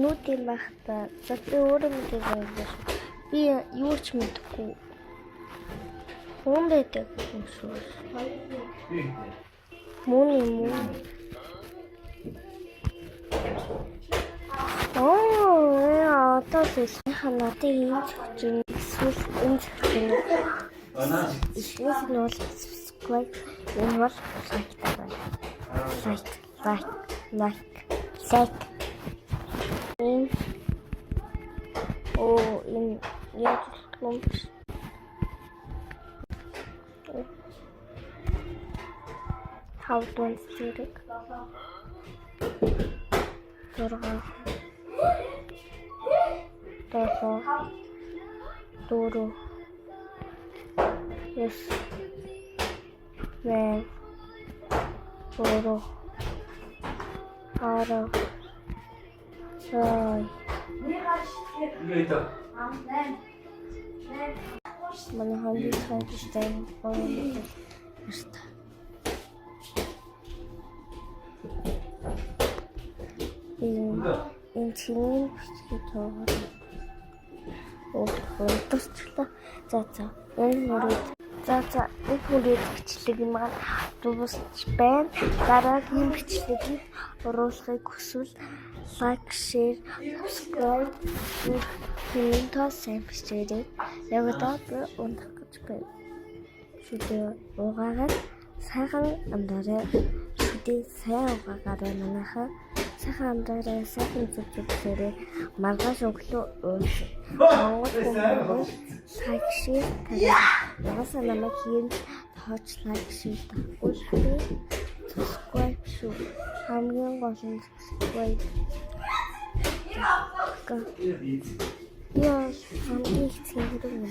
Нүүдийн багтаа за би өөрөө мэдээж юм биш. Би юу ч мэдэхгүй. Хүн байдаг юм шүү. Мөн юм уу? Одоо хэлсэн надад ийм зөвчөн эсвэл энэ зөвчөн. Эсвэл нь бол subscribe энэ бол like. In яг юм. How do I see it? Doro. Yes. Man. Doro. Ara. Sai. Манай хандив хайртай байна. Энэ чиний бичиг тоогоо. Дуусчлаа. За. Энэ мөрөд. Энэ мөрөд бичлэг юм аа дуусч байна. Дараагийн бичлэгийг оруулахыг хүсвэл like, share, subscribe хиймээ сайн бичээрэй. Яг одоо унах гэж байна. Шүдээ угаагаад сайхан амдаарай. Шүдээ сайн угаагаад манайхаа сайхан амдаарай. Сайхан зүгээрээ маргааш өглөө ууш. Монгол like, share тавьсан намайг хийн тооч like, share тавьгүй шүү. Subscribe шүү. Хамгийн гол нь subscribe. Яа, хамгийн их зүйл юм.